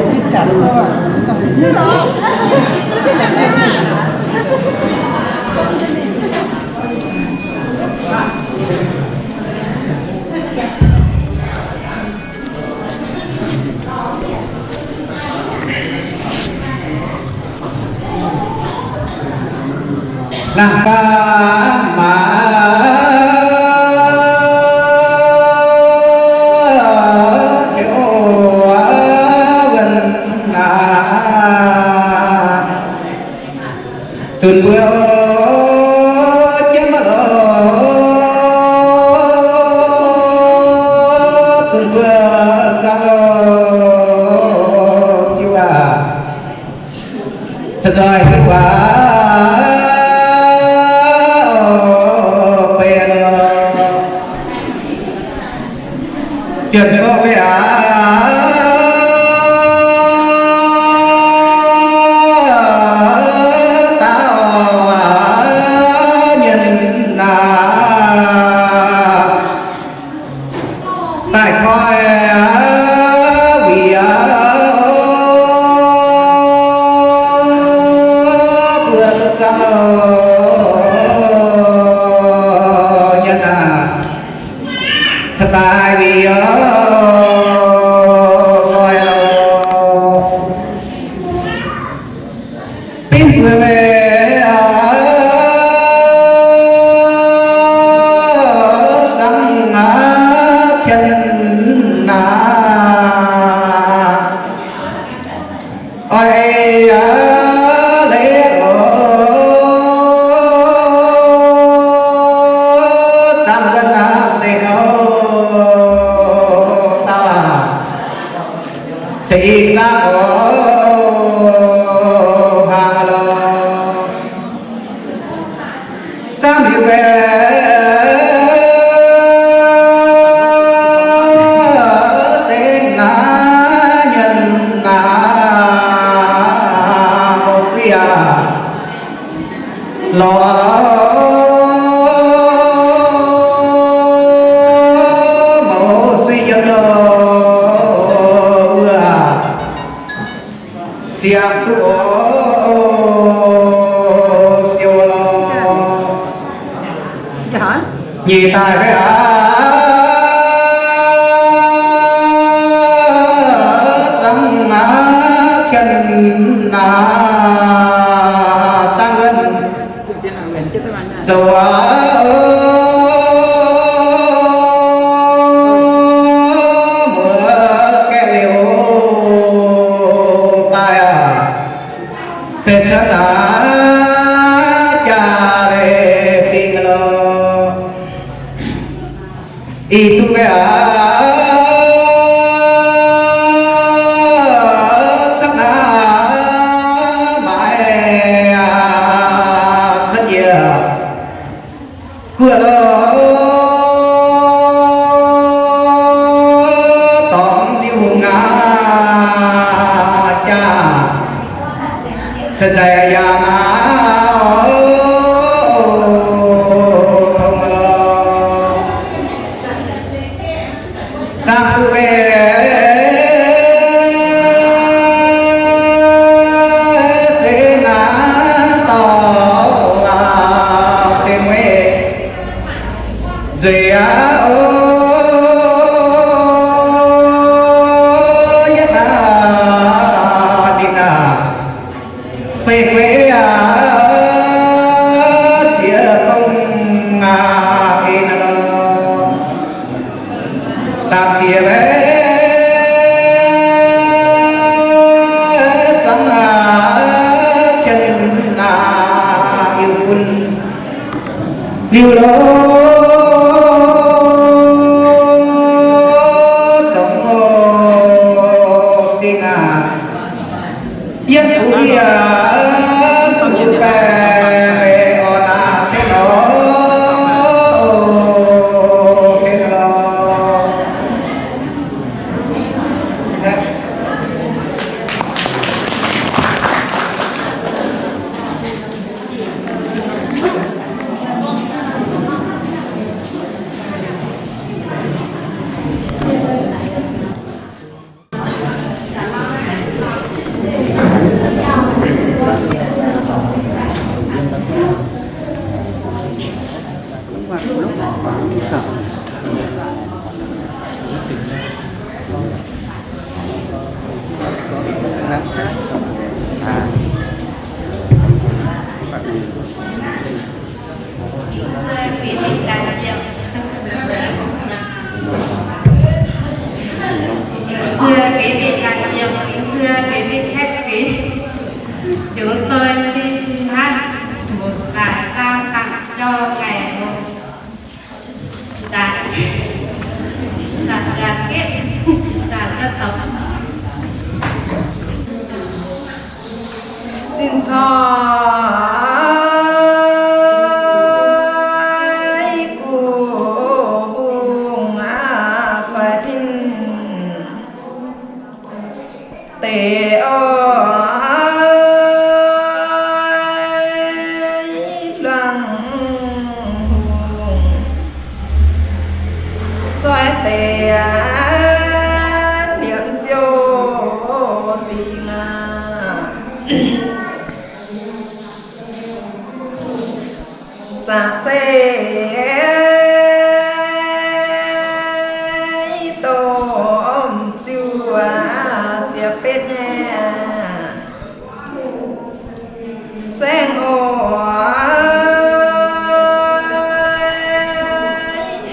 cái chặt cơ mà nàng pha mà tuần mưa chém mà lo tuần mưa cam lo chua thật rồi hiệu quả tiền vô với tại vì tin người về rằng thiên na ôi lấy trăm gần sẽ xảy ra có hàng lo trăm điều về sẽ ná nhân ná một xia lo siap tu siêu lo nhị tài cái tâm chân tăng lên rồi phê chân cha để tình lo y tu bé chân mãi thân nhiều vừa lo tóm điêu ngã cha thật dài ya ma không lo sang tu về sẽ ná tỏ sẽ nguy rồi nhất là đi nào phê quê chia công in tạm chia bé trong chân yêu quân lưu lô trong xin yên phủ đi tu về ona thế nó thế nó mặt lúc sợ thưa quý vị đại biểu, thưa quý vị khách quý, chúng tôi xin hát một bài trao tặng cho ngày hội đại đoàn kết toàn dân tộc. Xin chào tề ơi lăng cho tề niệm châu tình giặc tề tôm chua chia bên nhà sen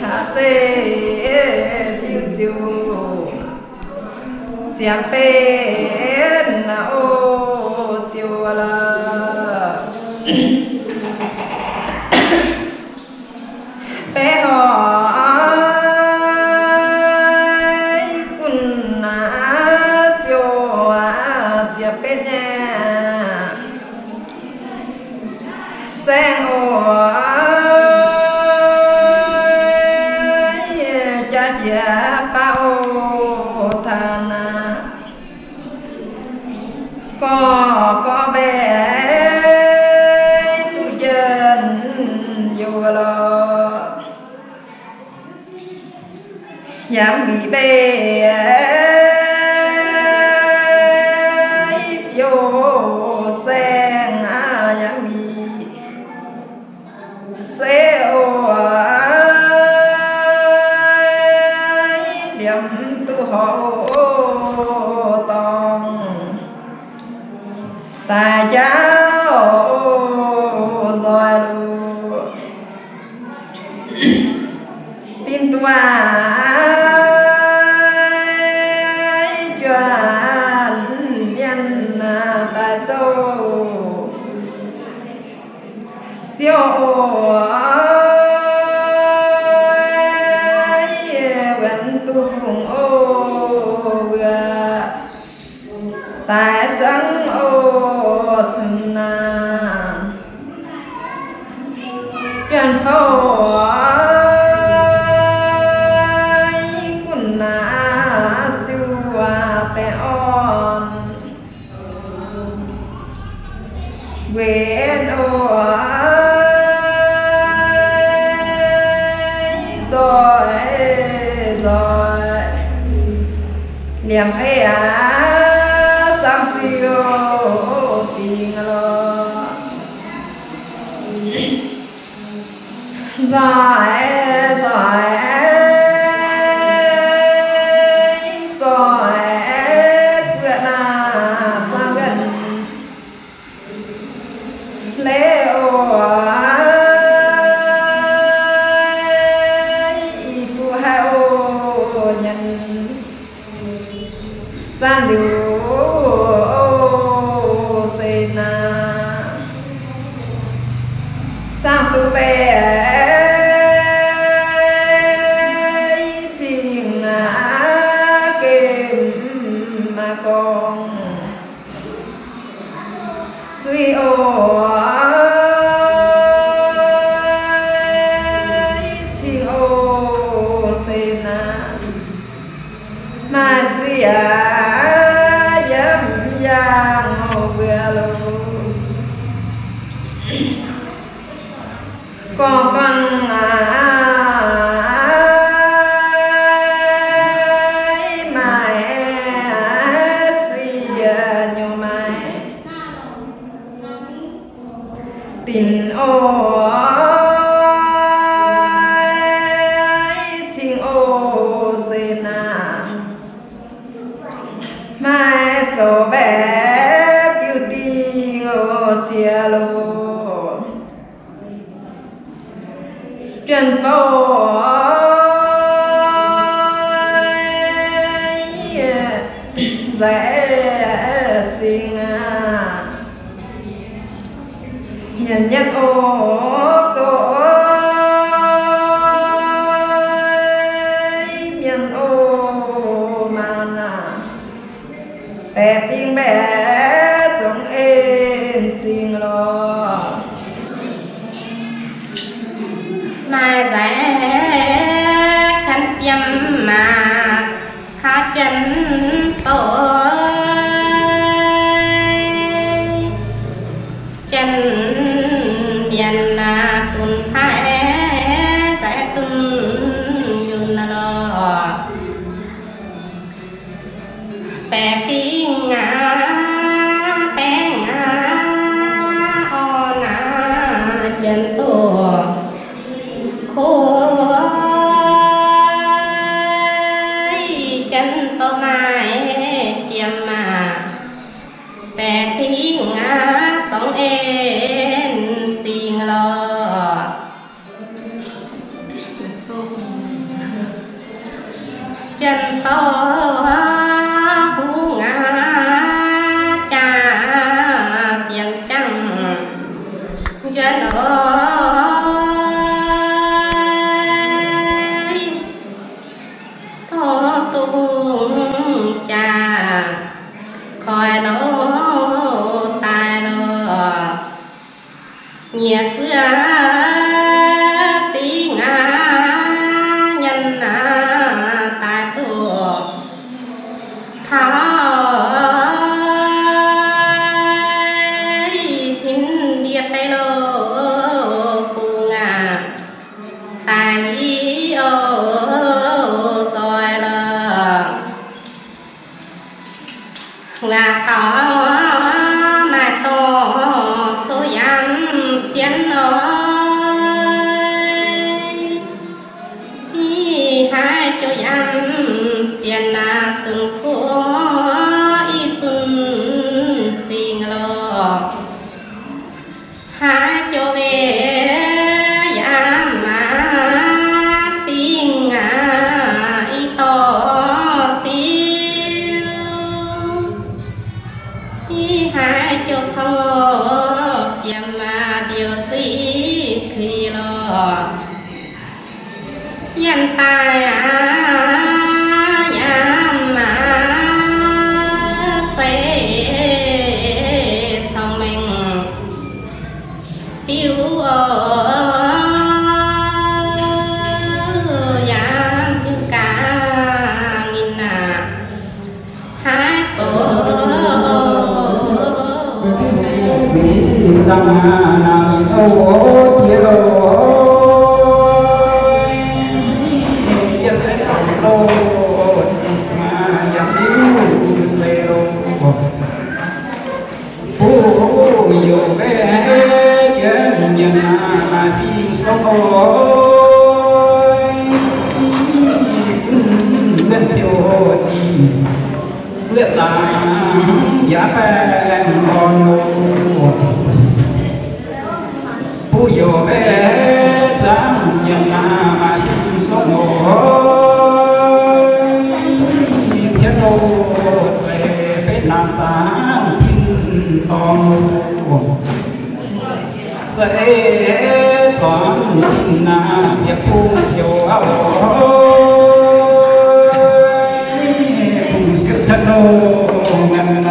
hạ tê phiêu chiu chia bên ô chiu là bé hỏi quân chiều chia bên nhà sen cha chia bao thàn có bé tu chân dù lo dám bị bê vô sen dám bị xe ô điểm tu hộ tòng tài giáo rồi tin tua tại châu chiều vẫn tung ô vừa tại trắng ô chân chuyện phô quân chua bé on quyền rồi niềm ấy trăm tiêu tình lo rồi chuyện ta gần lễ tu hai nhân gian điều xây na trang tu bé chinh kềm mà con suy ô chinh ô xây na mà suy dám giang vừa lô con mày suy nhiều mày tình ô chuyện phôi dễ tình nhân nhất ô cô miền ô mà bé tiếng bé trong em tình lo mà dễ khăn dâm mà khá chân tội chân miền là tuần thái sẽ tuần yun lo bé kinh ngã bé ngã o ngã chân tổ khôi chân tô mai tiêm mà bé kinh ngã sống em tình lo chân tô hú ngã cha tiền trăng chân ơi thô tung cha khỏi đó tài đó nhiệt bữa chỉ ngã nhân tài tu tháo thính điệp bay lô cu ngà tài lý ô rồi là ngà thỏ mà to số dám chiến nói hai chỗ dám chiến là chừng của y chừng xin lo hai chỗ về dám mà chính ngà y to siêu y hai chỗ xong dám mà điều sĩ khi lo nhân tài dám mà dễ thông minh yêu dám cả nghìn hai cổ đăng nàng sâu chia đôi chia sẻ lòng đôi mà giảm yếu lệ đôi phú nhiều bé chân nhân mà tin sống ôi gần chiều đi luyện là giá bèn còn phú nhiều bé chân nhân mà tin sống ôi chết ôi về bên nam táng tin con sẽ thoáng tin na chiếc thu chiều áo cùng siêu chân đô ngân